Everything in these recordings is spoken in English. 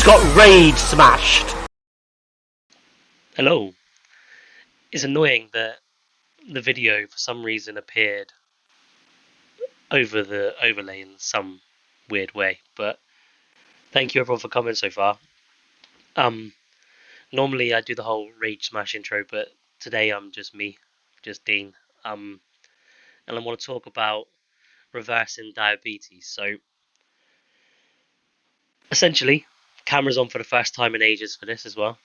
Got rage smashed. Hello. It's annoying that the video for some reason appeared over the overlay in some weird way, but thank you everyone for commenting so far. Normally I do the whole rage smash intro, but today I'm just me, just Dean. And I want to talk about reversing diabetes. So essentially, camera's on for the first time in ages for this as well.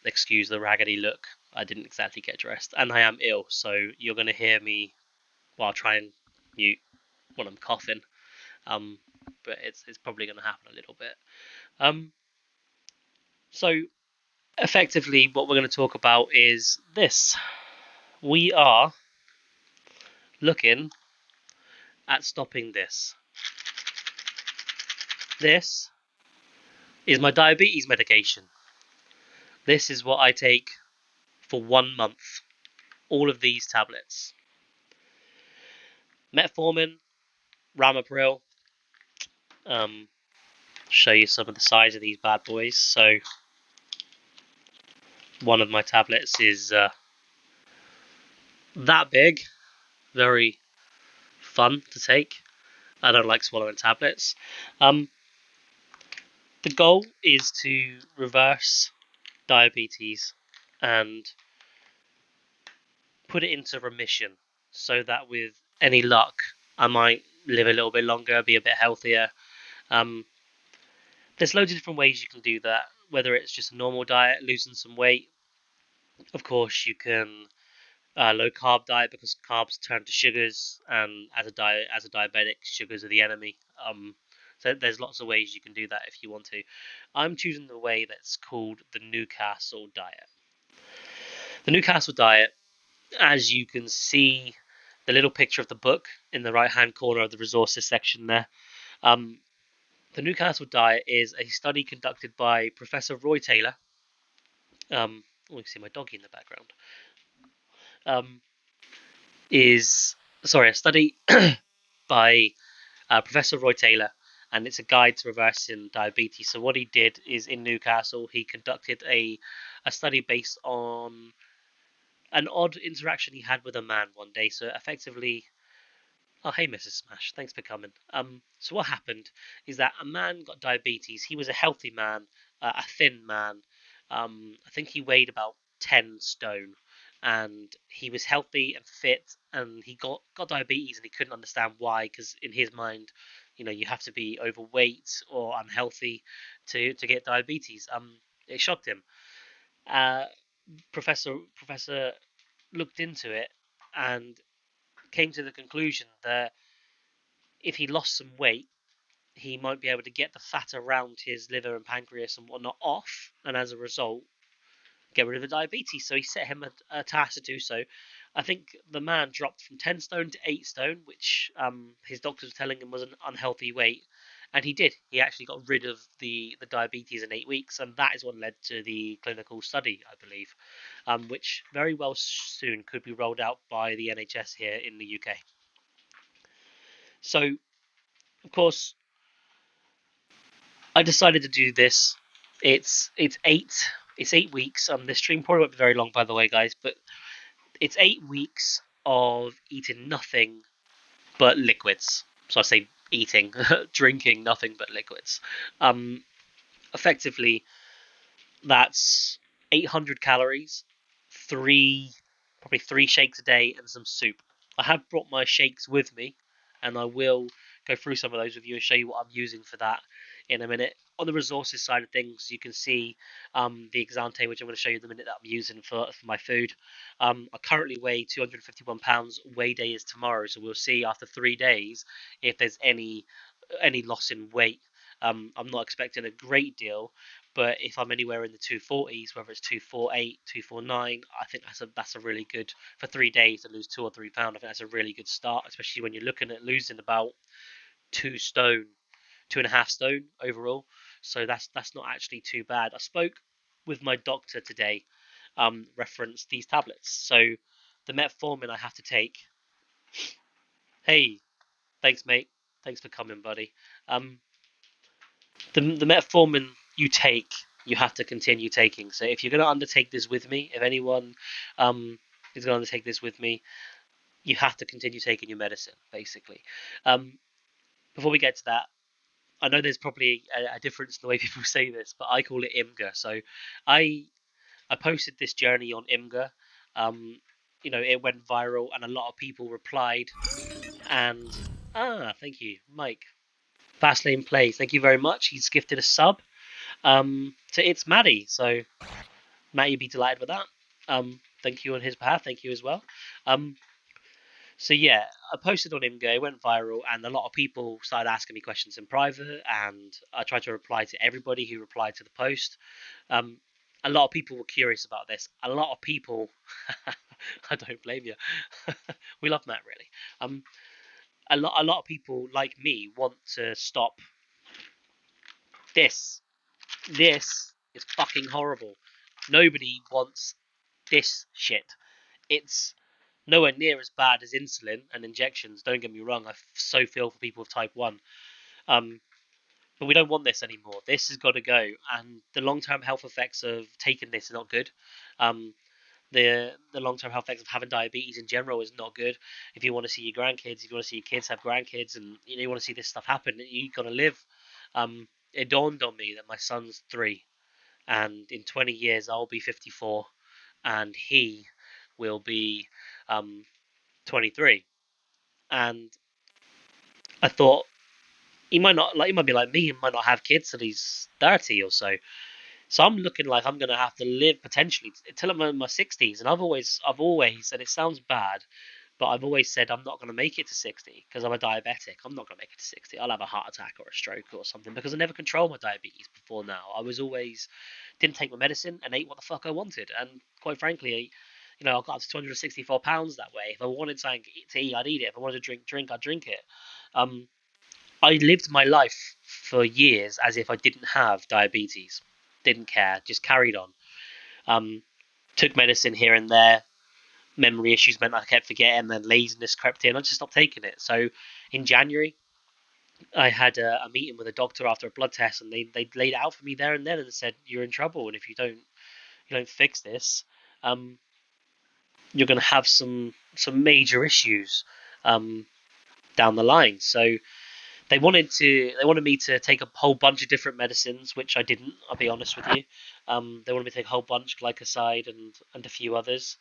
Excuse the raggedy look. I didn't exactly get dressed, and I am ill, so you're gonna hear me while I try and mute when I'm coughing. But it's probably gonna happen a little bit. So effectively, what we're going to talk about is this. We are looking at stopping this. This is my diabetes medication. This is what I take for 1 month. All of these tablets. Metformin, Ramipril. Show you some of the size of these bad boys. So one of my tablets is that big. Very fun to take. I don't like swallowing tablets. The goal is to reverse diabetes and put it into remission so that with any luck I might live a little bit longer, be a bit healthier. There's loads of different ways you can do that, whether it's just a normal diet, losing some weight. Of course you can low carb diet because carbs turn to sugars, and as a diabetic, sugars are the enemy. So there's lots of ways you can do that if you want to. I'm choosing the way that's called the Newcastle Diet. The Newcastle Diet, as you can see the little picture of the book in the right hand corner of the resources section there, the Newcastle Diet is a study conducted by Professor Roy Taylor. You can see my doggy in the background. A study by Professor Roy Taylor, and it's a guide to reversing diabetes. So what he did is in Newcastle, he conducted a study based on an odd interaction he had with a man one day. So effectively, oh hey Mrs. Smash, thanks for coming. So what happened is that a man got diabetes. He was a healthy man, a thin man. I think he weighed about 10 stone, and he was healthy and fit, and he got diabetes, and he couldn't understand why, because in his mind, you have to be overweight or unhealthy to get diabetes. It shocked him. Professor looked into it and came to the conclusion that if he lost some weight, he might be able to get the fat around his liver and pancreas and whatnot off, and as a result, get rid of the diabetes. So he set him a task to do so. I think the man dropped from 10 stone to 8 stone, which his doctors were telling him was an unhealthy weight. And he did. He actually got rid of the diabetes in 8 weeks, and that is what led to the clinical study, I believe, which very well soon could be rolled out by the NHS here in the UK. So, of course, I decided to do this. It's 8 It's 8 weeks. This stream probably won't be very long, by the way, guys, but it's 8 weeks of eating nothing but liquids. So I say eating, drinking nothing but liquids. Um, Effectively, that's 800 calories, three, probably 3 shakes a day, and some soup. I have brought my shakes with me, and I will go through some of those with you and show you what I'm using for that in a minute. On the resources side of things, you can see the Exante, which I'm going to show you in a minute, that I'm using for my food. I currently weigh 251 pounds. Weigh day is tomorrow, so we'll see after 3 days if there's any loss in weight. I'm not expecting a great deal, but if I'm anywhere in the 240s, whether it's 248, 249, I think that's a really good for 3 days to lose 2 or 3 pounds. I think that's a really good start, especially when you're looking at losing about 2 stone, 2.5 stone overall. So that's not actually too bad. I spoke with my doctor today, referenced these tablets. So the metformin I have to take. Hey, thanks, mate. Thanks for coming, buddy. Um, the metformin you take, you have to continue taking. So if you're going to undertake this with me, if anyone is going to undertake this with me, you have to continue taking your medicine, basically. Um, Before we get to that, I know there's probably a difference in the way people say this, but I call it IMGA. So I I posted this journey on IMGA. Um, it went viral, and a lot of people replied. And thank you, Mike. Fastlane plays. Thank you very much. He's gifted a sub. To It's Maddie. So Matt, you'd be delighted with that. Thank you on his behalf. Thank you as well. Um, so yeah, I posted on IMGO, it went viral, and a lot of people started asking me questions in private, and I tried to reply to everybody who replied to the post. Um, a lot of people were curious about this. A lot of people, I don't blame you. We love Matt really. A lot of people like me want to stop this. This is fucking horrible. Nobody wants this shit. It's nowhere near as bad as insulin and injections. Don't get me wrong. I so feel for people with type 1. Um, but we don't want this anymore. This has got to go. And the long term health effects of taking this are not good. Um, the long term health effects of having diabetes in general is not good. If you want to see your grandkids, if you want to see your kids have grandkids, and you want to see this stuff happen, you got to live. It dawned on me that my son's 3, and in 20 years I'll be 54, and he will be 23. And I thought he might be like me, he might not have kids till he's 30 or so. So I'm looking like I'm gonna have to live potentially till I'm in my 60s. And I've always, and it sounds bad, but I've always said I'm not gonna make it to 60 because I'm a diabetic. I'm not gonna make it to 60. I'll have a heart attack or a stroke or something because I never controlled my diabetes before now. I was always didn't take my medicine and ate what the fuck I wanted. And quite frankly, I got up to 264 pounds that way. If I wanted something to eat, I'd eat it. If I wanted to drink, I'd drink it. Um, I lived my life for years as if I didn't have diabetes. Didn't care, just carried on. Um, Took medicine here and there. Memory issues meant I kept forgetting, then laziness crept in. I just stopped taking it. So in January, I had a meeting with a doctor after a blood test, and they laid it out for me there and then and said, "You're in trouble, and if you don't fix this, um, you're going to have some major issues um, down the line." So they wanted me to take a whole bunch of different medicines, which I didn't. I'll be honest with you. They wanted me to take a whole bunch, glycoside and a few others.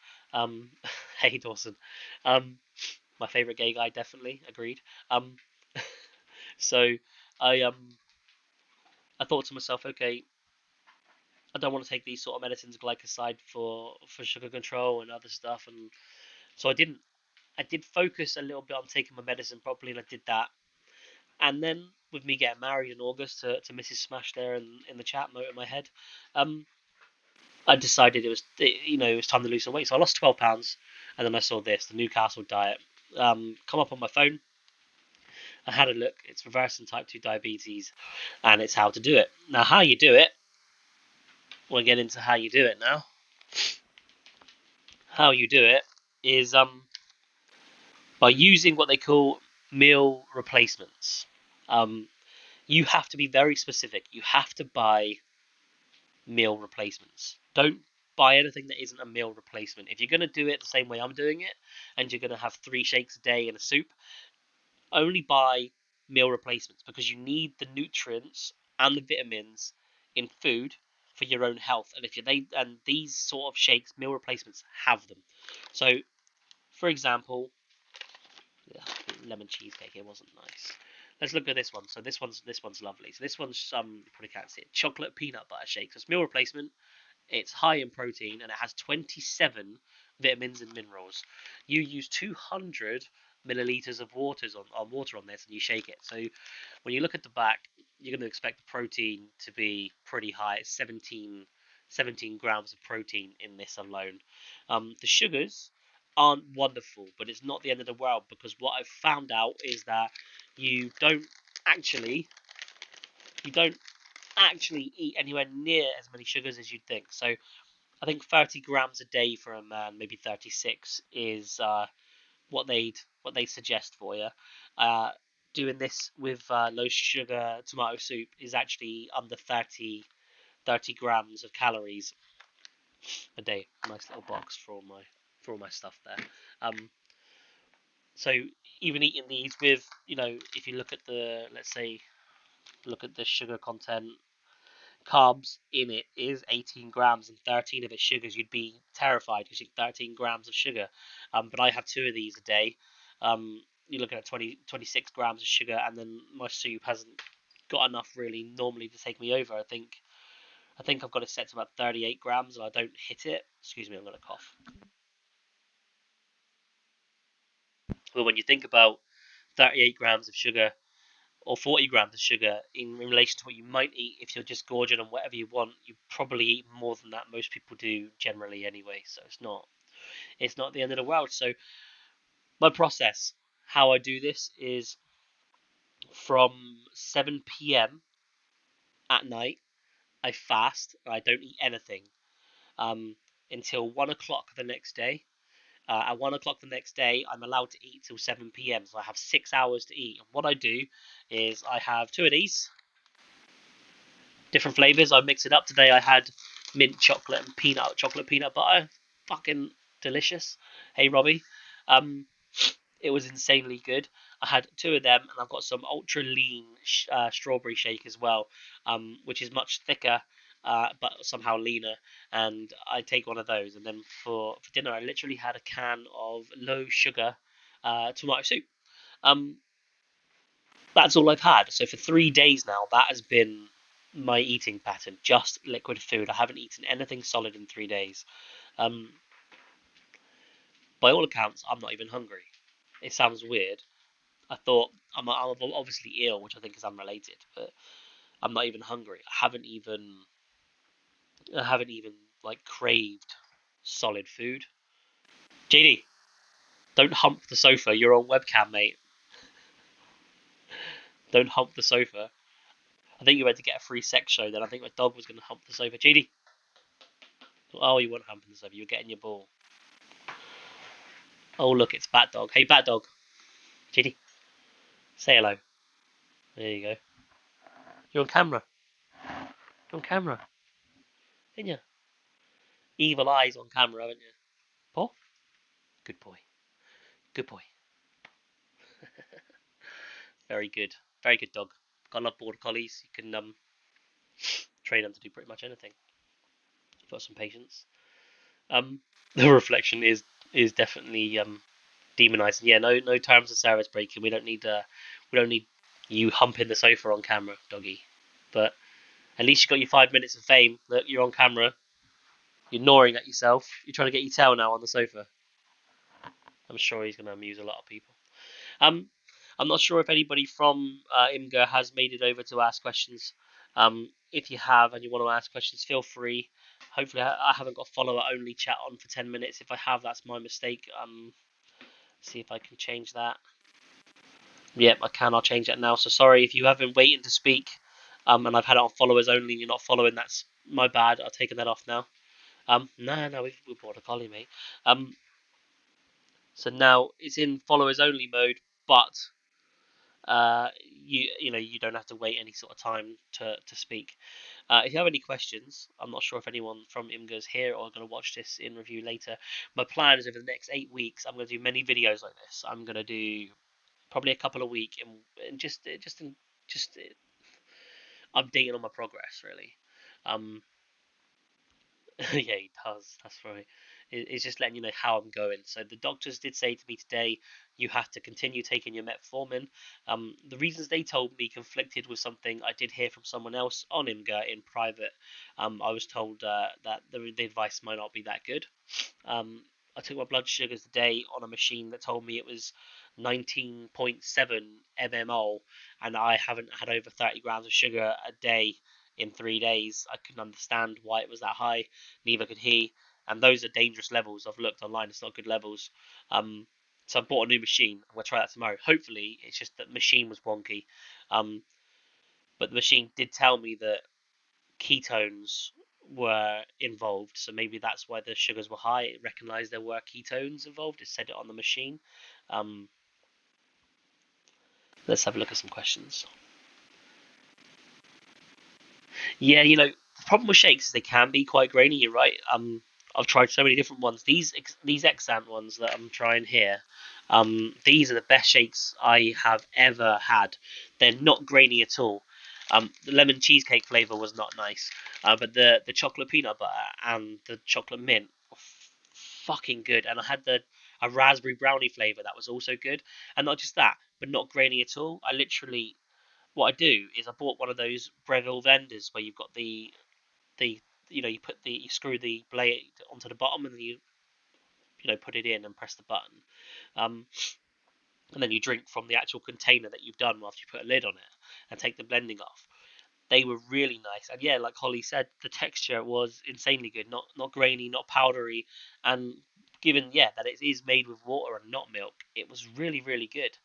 Hey Dawson, um, my favorite gay guy, definitely agreed. Um, so I um I thought to myself, okay, I don't want to take these sort of medicines, glycoside for sugar control and other stuff, and so I didn't. I did focus a little bit on taking my medicine properly, and I did that. And then with me getting married in August to Mrs. Smash there in the chat note in my head, um, I decided it was time to lose some weight. So I lost 12 pounds, and then I saw this, the Newcastle Diet, come up on my phone. I had a look. It's reversing type 2 diabetes, and it's how to do it. Now, how you do it, we'll get into how you do it now. How you do it is by using what they call meal replacements. Um, you have to be very specific. You have to buy meal replacements. Don't buy anything that isn't a meal replacement. If you're going to do it the same way I'm doing it, and you're going to have 3 shakes a day and a soup, only buy meal replacements because you need the nutrients and the vitamins in food for your own health. And if you they and these sort of shakes, meal replacements have them. So, for example, lemon cheesecake. It wasn't nice. Let's look at this one. So this one's lovely. So this one's you probably can't see it. Chocolate peanut butter shake. So it's meal replacement. It's high in protein and it has 27 vitamins and minerals. You use 200 milliliters of water on this and you shake it. So when you look at the back, you're going to expect the protein to be pretty high. It's 17 grams of protein in this alone. The sugars aren't wonderful, but it's not the end of the world because what I've found out is that you don't actually you don't actually eat anywhere near as many sugars as you'd think. So I think 30 grams a day for a man, maybe 36, is what they suggest for you. Uh, Doing this with low sugar tomato soup is actually under 30 grams of calories a day. Nice little box for all my stuff there. So even eating these with, if you look at the, let's say, look at the sugar content, carbs in it is 18 grams and 13 of it sugars, you'd be terrified because you 13 grams of sugar. But I have 2 of these a day. You're looking at 26 grams of sugar, and then my soup hasn't got enough really normally to take me over. I think I've got it set to about 38 grams, and I don't hit it. Excuse me, I'm gonna cough. But when you think about 38 grams of sugar or 40 grams of sugar in relation to what you might eat if you're just gorging on whatever you want, you probably eat more than that. Most people do generally anyway, so it's not the end of the world. So my process, how I do this is from 7 p.m. at night, I fast. I don't eat anything um, until 1 o'clock the next day. At 1 o'clock the next day, I'm allowed to eat till 7 p.m. So I have 6 hours to eat. And what I do is I have 2 of these different flavors. I mix it up. Today I had mint chocolate and chocolate peanut butter. Fucking delicious. Hey Robbie. Um, it was insanely good. I had 2 of them, and I've got some ultra lean strawberry shake as well, which is much thicker, but somehow leaner. And I take one of those, and then for dinner, I literally had a can of low sugar tomato soup. Um, that's all I've had. So for 3 days now, that has been my eating pattern, just liquid food. I haven't eaten anything solid in 3 days. Um, by all accounts, I'm not even hungry. It sounds weird. I thought I'm obviously ill, which I think is unrelated, but I'm not even hungry. I haven't even like craved solid food. JD, don't hump the sofa. You're on webcam, mate. Don't hump the sofa. I think you went to get a free sex show. Then I think my dog was going to hump the sofa. JD, oh, you weren't humping the sofa. You were getting your ball. Oh, look, it's Bat Dog. Hey, Bat Dog. JD, say hello. There you go. You're on camera. You're on camera, didn't you? Evil eyes on camera, haven't you? Paul? Good boy. Good boy. Very good. Very good dog. I love border collies. You can train them to do pretty much anything. You've got some patience. The reflection is definitely demonizing. Yeah, no terms of service breaking. We don't need you humping the sofa on camera, doggy. But at least you got your 5 minutes of fame. Look, you're on camera. You're gnawing at yourself. You're trying to get your tail now on the sofa. I'm sure he's going to amuse a lot of people. Um, I'm not sure if anybody from IMGA has made it over to ask questions. If you have and you want to ask questions, feel free. Hopefully, I haven't got follower only chat on for 10 minutes. If I have, that's my mistake. See if I can change that. Yep, I can. I'll change that now. So sorry if you have been waiting to speak, and I've had it on followers only. And you're not following. That's my bad. I've taken that off now. No, we've bought a collie, mate. So now it's in followers only mode, but You don't have to wait any sort of time to speak. If you have any questions, I'm not sure if anyone from IMGA is here or going to watch this in review later. My plan is over the next 8 weeks, I'm going to do many videos like this. I'm going to do probably a couple a week and just updating on my progress really. Um, yeah, he does. That's right. It's just letting you know how I'm going. So the doctors did say to me today, you have to continue taking your metformin. The reasons they told me conflicted with something I did hear from someone else on IMGA in private. I was told that the advice might not be that good. Um, I took my blood sugars today on a machine that told me it was 19.7 mmol, and I haven't had over 30 grams of sugar a day in 3 days. I couldn't understand why it was that high, neither could he. And those are dangerous levels. I've looked online, it's not good levels. So I bought a new machine. I'm going to try that tomorrow. Hopefully, it's just that the machine was wonky. Um, but the machine did tell me that ketones were involved, so maybe that's why the sugars were high. It recognized there were ketones involved. It said it on the machine. Um, let's have a look at some questions. Yeah, the problem with shakes is they can be quite grainy. You're right. I've tried so many different ones. These Exant ones that I'm trying here, these are the best shakes I have ever had. They're not grainy at all. The lemon cheesecake flavor was not nice, but the chocolate peanut butter and the chocolate mint were fucking good. And I had the a raspberry brownie flavor that was also good, and not just that, but not grainy at all. I literally what I do is I bought one of those Breville vendors where you've got the you screw the blade onto the bottom and then you put it in and press the button, um, and then you drink from the actual container that you've done after you put a lid on it and take the blending off. They were really nice, and yeah, like Holly said, the texture was insanely good. Not grainy, not powdery, and given that it is made with water and not milk, it was really good.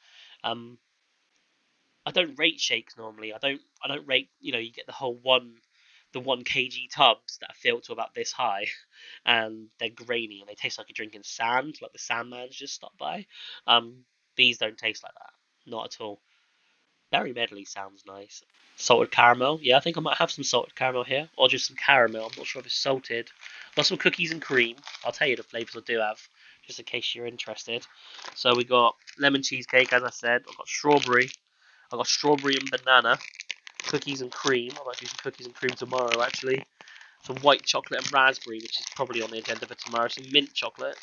Um, I don't rate shakes normally. I don't rate. You get the 1 kg tubs that are filled to about this high, and they're grainy and they taste like you're drinking sand, like the Sandman's just stopped by. Um, these don't taste like that, not at all. Berry medley sounds nice. Salted caramel, yeah, I think I might have some salted caramel here, or just some caramel. I'm not sure if it's salted. Got some cookies and cream. I'll tell you the flavors I do have, just in case you're interested. So we got lemon cheesecake, as I said. I've got strawberry. I've got strawberry and banana, cookies and cream. I might do some cookies and cream tomorrow, actually. Some white chocolate and raspberry, which is probably on the agenda for tomorrow. Some mint chocolate.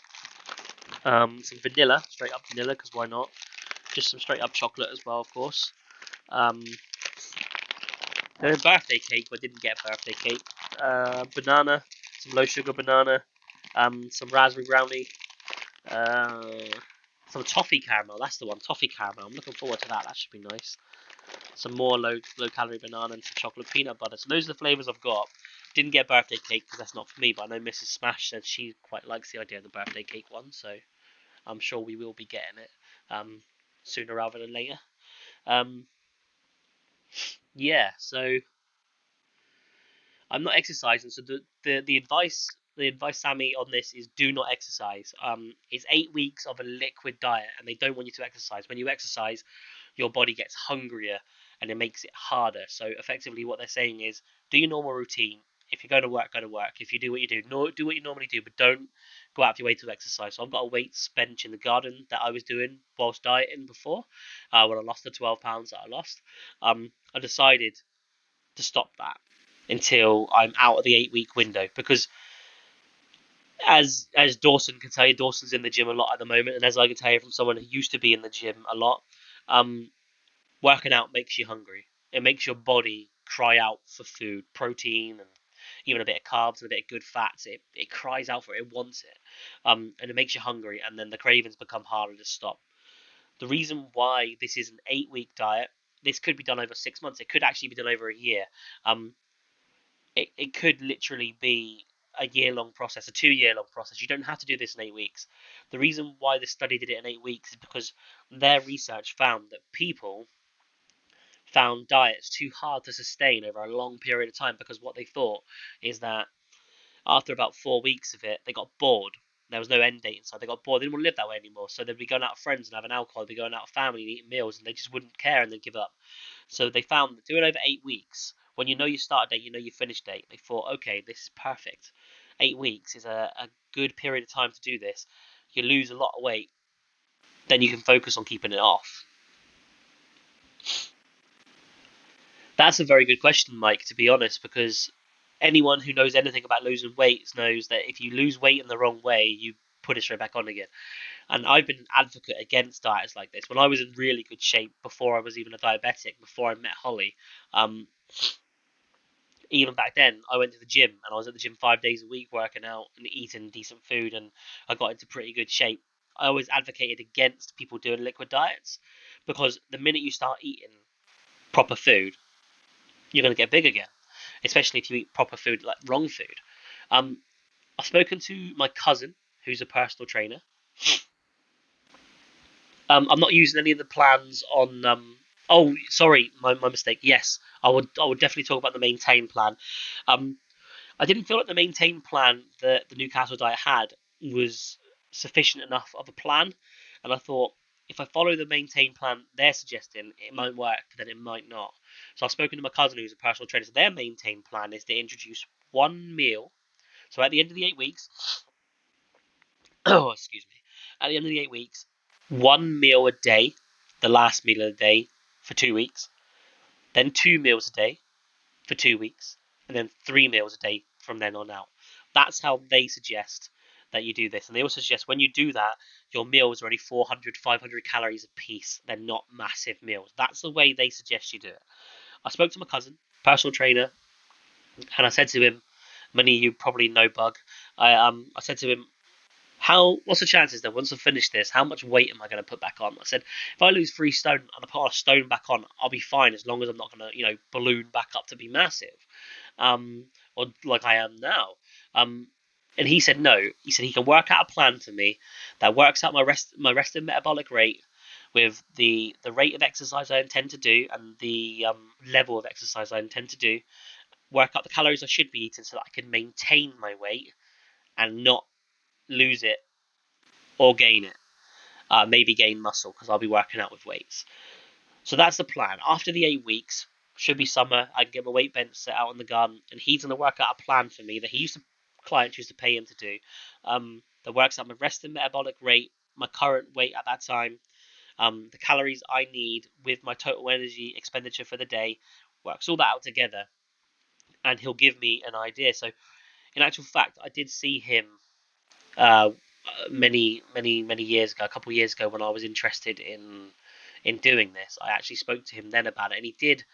Some vanilla, straight up vanilla, because why not? Just some straight up chocolate as well, of course. Um, then a birthday cake, but I didn't get a birthday cake. Banana, some low sugar banana. Some raspberry brownie. Uh, some toffee caramel. That's the one, toffee caramel. I'm looking forward to that. That should be nice. Some more low calorie banana and some chocolate peanut butter. So those are the flavors I've got. Didn't get birthday cake because that's not for me, but I know Mrs. Smash said she quite likes the idea of the birthday cake one, so I'm sure we will be getting it sooner rather than later. Um, yeah, so I'm not exercising. So the advice Sammy on this is do not exercise. It's 8 weeks of a liquid diet, and they don't want you to exercise. When you exercise, your body gets hungrier and it makes it harder. So effectively, what they're saying is do your normal routine. If you go to work, go to work. If you do what you do, do what you normally do, but don't go out of your way to exercise. So I've got a weights bench in the garden that I was doing whilst dieting before, when I lost the 12 pounds that I lost. I decided to stop that until I'm out of the 8 week window because as Dawson can tell you, Dawson's in the gym a lot at the moment, and as I can tell you from someone who used to be in the gym a lot, um, working out makes you hungry. It makes your body cry out for food, protein, and even a bit of carbs and a bit of good fats. It cries out for it. It wants it, and it makes you hungry, and then the cravings become harder to stop. The reason why this is an 8 week diet, this could be done over 6 months. It could actually be done over a year. It could literally be a year-long process, a 2 year long process. You don't have to do this in 8 weeks. The reason why the study did it in 8 weeks is because their research found that people found diets too hard to sustain over a long period of time because what they thought is that after about 4 weeks of it, they got bored. There was no end date inside. They got bored. They didn't want to live that way anymore. So they'd be going out with friends and having alcohol. They'd be going out with family and eating meals, and they just wouldn't care and they'd give up. So they found that doing over 8 weeks, when you know your start date, you know your finish date, they thought, okay, this is perfect. 8 weeks is a good period of time to do this. You lose a lot of weight, then you can focus on keeping it off. That's a very good question, Mike, to be honest, because anyone who knows anything about losing weight knows that if you lose weight in the wrong way, you put it straight back on again. And I've been an advocate against diets like this. When I was in really good shape before I was even a diabetic, before I met Holly, even back then, I went to the gym and I was at the gym 5 days a week working out and eating decent food, and I got into pretty good shape. I always advocated against people doing liquid diets because the minute you start eating proper food, you're going to get big again, especially if you eat proper food, like wrong food. Um, I've spoken to my cousin, who's a personal trainer. I'm not using any of the plans on. Oh, sorry, my mistake. Yes, I would definitely talk about the maintain plan. Um, I didn't feel like the maintain plan that the Newcastle Diet had was sufficient enough of a plan, and I thought if I follow the maintain plan they're suggesting, it might work, but then it might not. So I've spoken to my cousin who's a personal trainer. So their maintain plan is to introduce one meal. So at the end of the 8 weeks, oh excuse me, at the end of the 8 weeks, one meal a day, the last meal of the day for 2 weeks, then 2 meals a day for 2 weeks, and then 3 meals a day from then on out. That's how they suggest that you do this. And they also suggest when you do that, your meals are only 400, 500 calories a piece. They're not massive meals. That's the way they suggest you do it. I spoke to my cousin, personal trainer, and I said to him, many of you probably know Bug. I said to him, what's the chances that once I finish this, how much weight am I going to put back on? I said, if I lose 3 stone and I put a stone back on, I'll be fine as long as I'm not going to, balloon back up to be massive, um, or like I am now. And he said no. He said he can work out a plan for me that works out my resting metabolic rate with the rate of exercise I intend to do and the level of exercise I intend to do. Work out the calories I should be eating so that I can maintain my weight and not lose it or gain it. Maybe gain muscle because I'll be working out with weights. So that's the plan. After the 8 weeks, should be summer, I can get my weight bench set out in the garden, and he's going to work out a plan for me that clients used to pay him to do. That works out my resting metabolic rate, my current weight at that time, the calories I need with my total energy expenditure for the day, works all that out together, and he'll give me an idea. So, in actual fact, I did see him uh, many years ago, a couple of years ago, when I was interested in doing this. I actually spoke to him then about it, and he did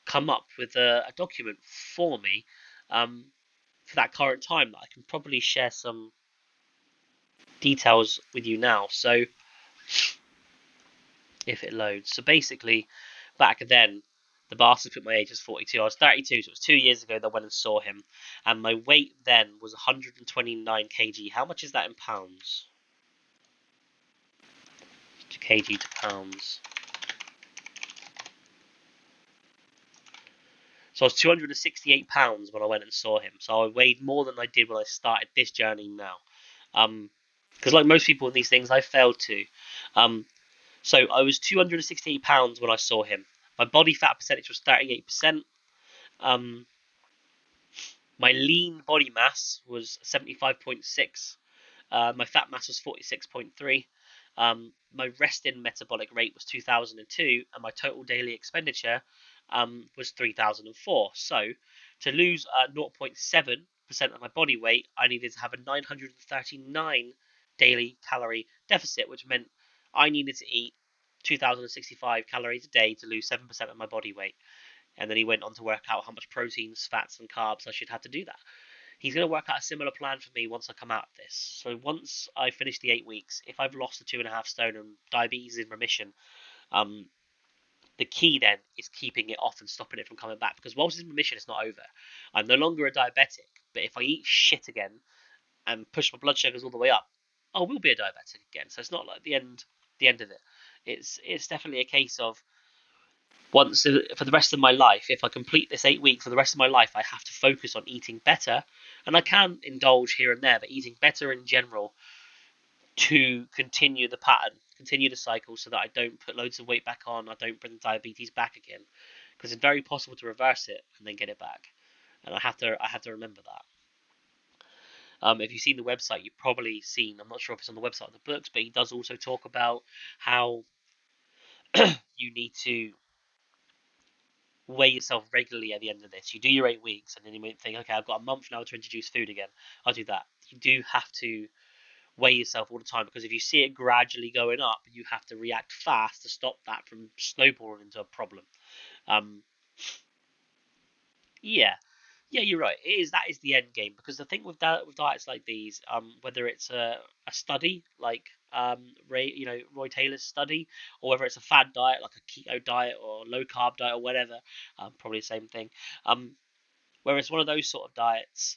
come up with a document for me for that current time that I can probably share some details with you now. So if it loads, so basically, back then. The bastard put my age as 42. I was 32, so it was 2 years ago that I went and saw him. And my weight then was 129 kg. How much is that in pounds? To kg to pounds. So I was 268 pounds when I went and saw him. So I weighed more than I did when I started this journey now. Because like most people in these things, I failed to. So I was 268 pounds when I saw him. My body fat percentage was 38%. My lean body mass was 75.6. My fat mass was 46.3. My resting metabolic rate was 2002, and my total daily expenditure was 3004. So, to lose 0.7% of my body weight, I needed to have a 939 daily calorie deficit, which meant I needed to eat 2065 calories a day to lose 7% of my body weight. And then he went on to work out how much proteins, fats, and carbs I should have to do that. He's going to work out a similar plan for me once I come out of this. So once I finish the 8 weeks, if I've lost the 2.5 stone and diabetes is in remission, the key then is keeping it off and stopping it from coming back. Because whilst it's in remission, it's not over. I'm no longer a diabetic, but if I eat shit again and push my blood sugars all the way up, I will be a diabetic again. So it's not like the end of it. It's definitely a case of once for the rest of my life, if I complete this 8 weeks for the rest of my life, I have to focus on eating better, and I can indulge here and there, but eating better in general to continue the pattern, continue the cycle, so that I don't put loads of weight back on, I don't bring diabetes back again, because it's very possible to reverse it and then get it back, and I have to remember that. If you've seen the website, you've probably seen. I'm not sure if it's on the website or the books, but he does also talk about how you need to weigh yourself regularly at the end of this. You do your 8 weeks, and then you might think, okay, I've got a month now to introduce food again. I'll do that. You do have to weigh yourself all the time, because if you see it gradually going up, you have to react fast to stop that from snowballing into a problem. Um, yeah, yeah, you're right. That is the end game, because the thing with diets like these, whether it's a study like Roy Taylor's study, or whether it's a fad diet like a keto diet or low carb diet or whatever, probably the same thing. Um, where it's one of those sort of diets,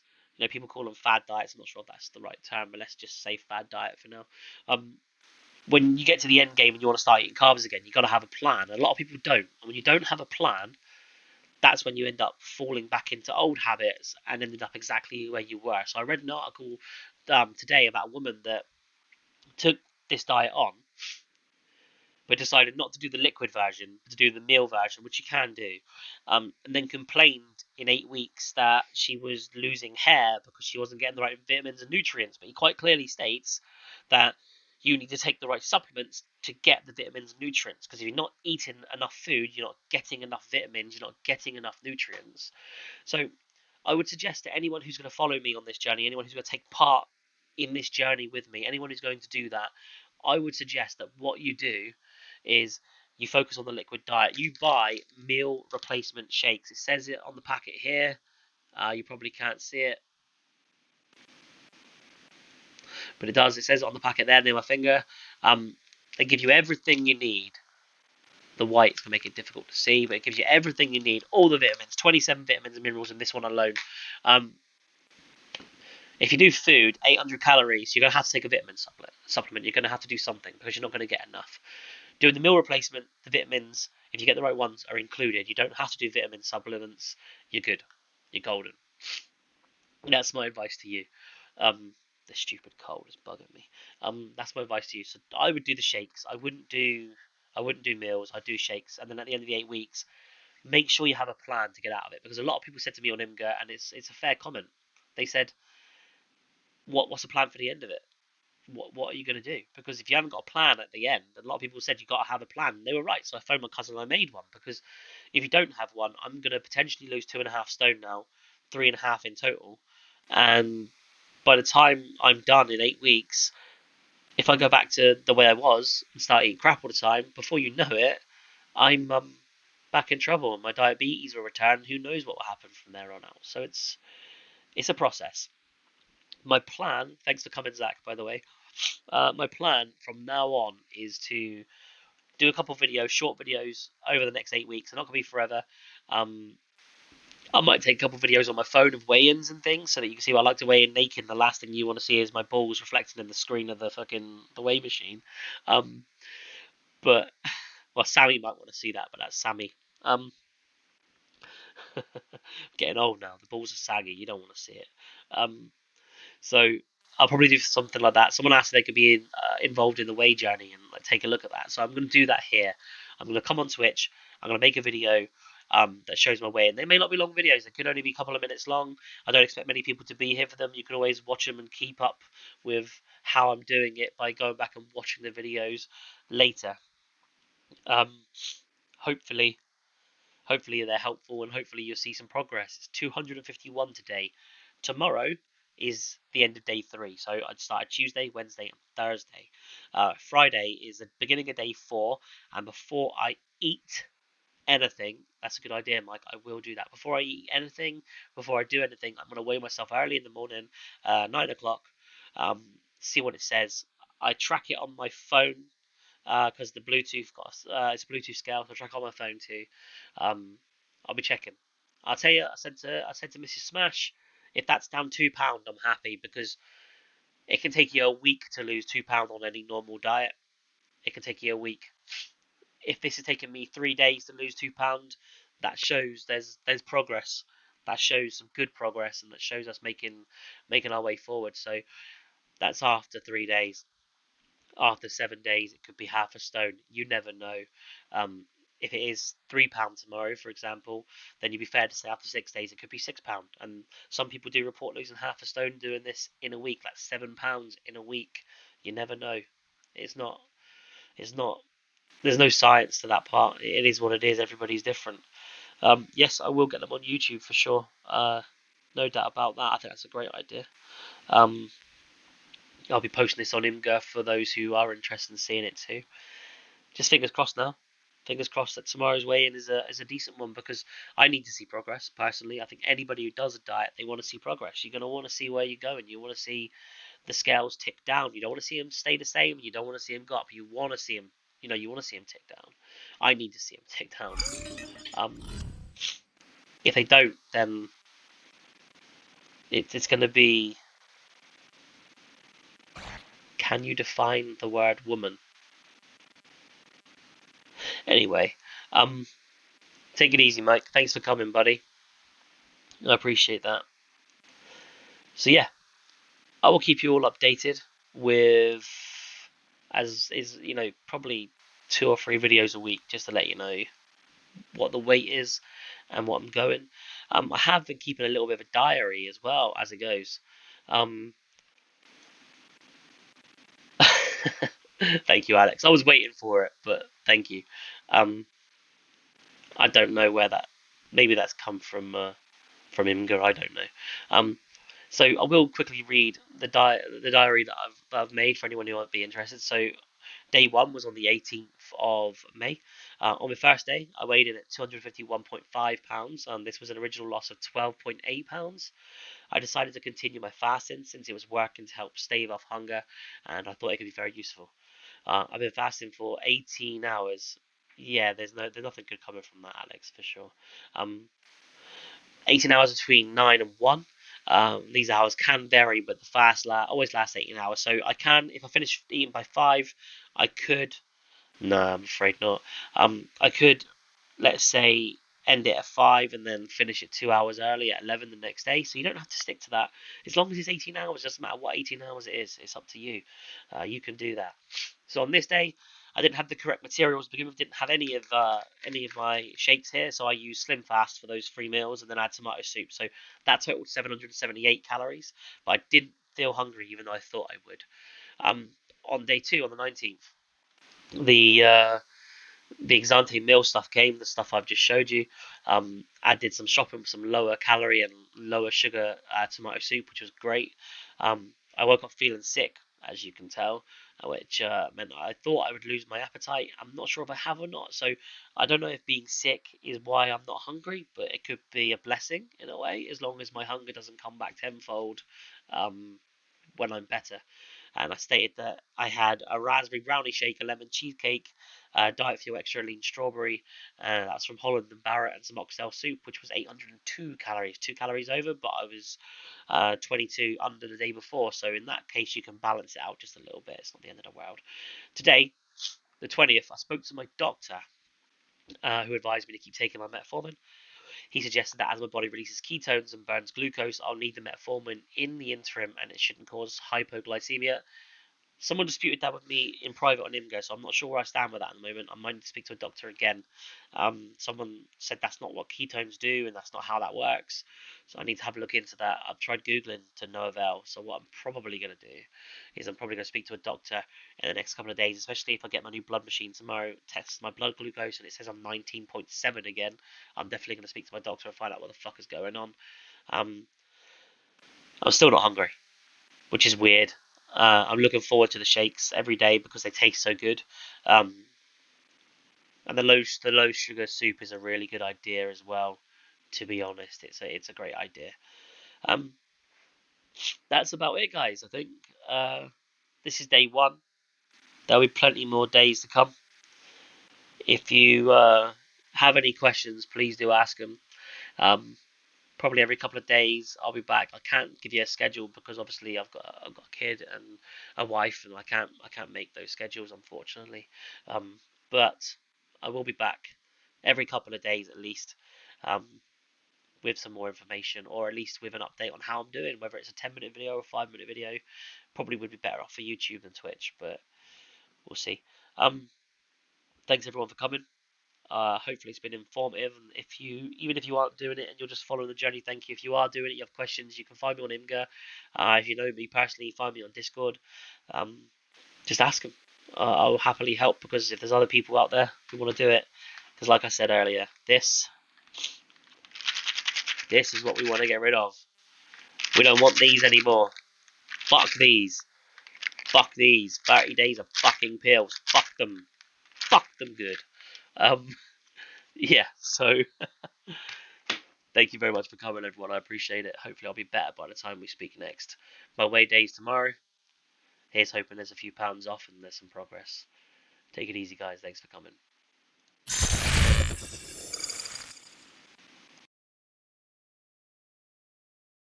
people call them fad diets. I'm not sure if that's the right term, but let's just say fad diet for now. Um, when you get to the end game and you want to start eating carbs again, you got to have a plan. A lot of people don't. And when you don't have a plan, that's when you end up falling back into old habits and ended up exactly where you were. So I read an article today about a woman that took this diet on, but decided not to do the liquid version, but to do the meal version, which you can do, and then complained in 8 weeks that she was losing hair because she wasn't getting the right vitamins and nutrients. But he quite clearly states that you need to take the right supplements to get the vitamins and nutrients, because if you're not eating enough food, you're not getting enough vitamins, you're not getting enough nutrients. So I would suggest to anyone who's going to follow me on this journey, anyone who's going to take part in this journey with me, anyone who's going to do that, I would suggest that what you do is you focus on the liquid diet. You buy meal replacement shakes. It says it on the packet here. You probably can't see it, but it does. It says it on the packet there near my finger. They give you everything you need. The whites can make it difficult to see, but it gives you everything you need, all the vitamins, 27 vitamins and minerals in this one alone. Um, if you do food, 800 calories, you're going to have to take a vitamin supplement. You're going to have to do something, because you're not going to get enough. Doing the meal replacement, the vitamins, if you get the right ones, are included. You don't have to do vitamin supplements. You're good. You're golden. That's my advice to you. Um, the stupid cold is bugging me. That's my advice to you. So I would do the shakes. I wouldn't do meals. I'd do shakes, and then at the end of the 8 weeks, make sure you have a plan to get out of it. Because a lot of people said to me on IMGA, and it's a fair comment. They said, what's the plan for the end of it? What are you going to do? Because if you haven't got a plan at the end, a lot of people said you got to have a plan. And they were right. So I phoned my cousin and I made one, because if you don't have one, I'm going to potentially lose 2.5 stone now, 3.5 in total. And by the time I'm done in 8 weeks, if I go back to the way I was and start eating crap all the time, before you know it, I'm back in trouble, and my diabetes will return. Who knows what will happen from there on out? So it's a process. My plan, thanks for coming, Zach, by the way. My plan from now on is to do a couple of videos, short videos, over the next 8 weeks. They're not going to be forever. Um, I might take a couple of videos on my phone of weigh-ins and things, so that you can see what I like to weigh in naked. And the last thing you want to see is my balls reflecting in the screen of the weigh machine. Um, but well, Sammy might want to see that, but that's Sammy. Um, getting old now, the balls are saggy. You don't want to see it. So I'll probably do something like that. Someone asked if they could be involved in the way journey and like take a look at that. So I'm going to do that here. I'm going to come on Twitch. I'm going to make a video that shows my way. And they may not be long videos. They could only be a couple of minutes long. I don't expect many people to be here for them. You can always watch them and keep up with how I'm doing it by going back and watching the videos later. Um, hopefully, hopefully they're helpful, and hopefully you'll see some progress. It's 251 today. Tomorrow is the end of day 3. So I'd started Tuesday, Wednesday, and Thursday. Friday is the beginning of day 4, and before I eat anything, that's a good idea, Mike. I will do that. Before I eat anything, before I do anything, I'm going to weigh myself early in the morning, 9 o'clock, see what it says. I track it on my phone, because the Bluetooth it's a Bluetooth scale, so I track on my phone too. I'll be checking. I'll tell you, I said to Mrs. Smash, if that's down £2, I'm happy, because it can take you a week to lose £2 on any normal diet. It can take you a week. If this is taking me 3 days to lose £2, that shows there's progress. That shows some good progress, and that shows us making our way forward. So that's after 3 days. after 7 days it could be half a stone. You never know. Um, if it is £3 tomorrow, for example, then you'd be fair to say after 6 days it could be £6. And some people do report losing half a stone doing this in a week. That's £7 in a week. You never know. It's not. It's not. There's no science to that part. It is what it is. Everybody's different. Yes, I will get them on YouTube for sure. No doubt about that. I think that's a great idea. Um, I'll be posting this on Imgur for those who are interested in seeing it too. Just fingers crossed now. Fingers crossed that tomorrow's weigh-in is a decent one, because I need to see progress personally. I think anybody who does a diet, they want to see progress. You're going to want to see where you're going. You want to see the scales tick down. You don't want to see them stay the same. You don't want to see them go up. You want to see them. You want to see them tick down. I need to see them tick down. Um, if they don't, then it's going to be. Can you define the word woman? Anyway, take it easy, Mike. Thanks for coming, buddy. I appreciate that. So yeah, I will keep you all updated with, as is, probably 2 or 3 videos a week, just to let you know what the weight is and what I'm going. I have been keeping a little bit of a diary as well as it goes. Thank you, Alex. I was waiting for it, but thank you. Um, I don't know where that. Maybe that's come from Imgur. I don't know. So I will quickly read the diary that I've made for anyone who might be interested. So day one was on the 18th of May. On my first day, I weighed in at 251.5 pounds. This was an original loss of 12.8 pounds. I decided to continue my fasting since it was working to help stave off hunger, and I thought it could be very useful. I've been fasting for 18 hours. Yeah, there's nothing good coming from that, Alex, for sure. 18 hours between 9 and 1. These hours can vary, but the fast always lasts 18 hours. So I can, if I finish eating by 5, I could. No, I'm afraid not. I could, let's say, end it at 5 and then finish it 2 hours early at 11 the next day. So you don't have to stick to that. As long as it's 18 hours, it doesn't matter what 18 hours it is. It's up to you. You can do that. So on this day, I didn't have the correct materials to begin with. Didn't have any of my shakes here, so I used Slim Fast for those 3 meals, and then I had tomato soup. So that totaled 778 calories. But I didn't feel hungry, even though I thought I would. On day two, on the 19th, the the Exante meal stuff came, the stuff I've just showed you. I did some shopping for some lower calorie and lower sugar tomato soup, which was great. I woke up feeling sick, as you can tell, which meant I thought I would lose my appetite. I'm not sure if I have or not, so I don't know if being sick is why I'm not hungry, but it could be a blessing in a way, as long as my hunger doesn't come back tenfold when I'm better. And I stated that I had a raspberry brownie shake, a lemon cheesecake, Diet Fuel Extra Lean Strawberry, that's from Holland and Barrett, and some oxtail soup, which was 802 calories, 2 calories over, but I was 22 under the day before. So in that case, you can balance it out just a little bit. It's not the end of the world. Today, the 20th, I spoke to my doctor, who advised me to keep taking my metformin. He suggested that as my body releases ketones and burns glucose, I'll need the metformin in the interim, and it shouldn't cause hypoglycemia. Someone disputed that with me in private on Imgo, so I'm not sure where I stand with that at the moment. I might need to speak to a doctor again. Someone said that's not what ketones do, and that's not how that works. So I need to have a look into that. I've tried Googling to no avail. So what I'm probably going to do is I'm probably going to speak to a doctor in the next couple of days, especially if I get my new blood machine tomorrow, test my blood glucose, and it says I'm 19.7 again. I'm definitely going to speak to my doctor and find out what the fuck is going on. I'm still not hungry, which is weird. I'm looking forward to the shakes every day because they taste so good. And the low sugar soup is a really good idea as well. To be honest, it's a great idea. Um, that's about it, guys. I think this is day one. There'll be plenty more days to come. If you have any questions, please do ask them. Um, Probably every couple of days I'll be back. I can't give you a schedule because obviously I've got a kid and a wife, and I can't make those schedules, unfortunately. Um, but I will be back every couple of days at least, um, with some more information, or at least with an update on how I'm doing. Whether it's a 10-minute video or a 5-minute video, probably would be better off for YouTube than Twitch. But we'll see. Thanks everyone for coming. Hopefully it's been informative. And even if you aren't doing it and you're just following the journey, thank you. If you are doing it, you have questions, you can find me on Imgur. If you know me personally, find me on Discord. Um, just ask them. I'll happily help because if there's other people out there who want to do it, because like I said earlier, this is what we want to get rid of. We don't want these anymore. Fuck these. Fuck these. 30 days of fucking pills. Fuck them. Fuck them good. Um, yeah, so thank you very much for coming, everyone. I appreciate it. Hopefully, I'll be better by the time we speak next. My weigh day's tomorrow. Here's hoping there's a few pounds off and there's some progress. Take it easy, guys. Thanks for coming.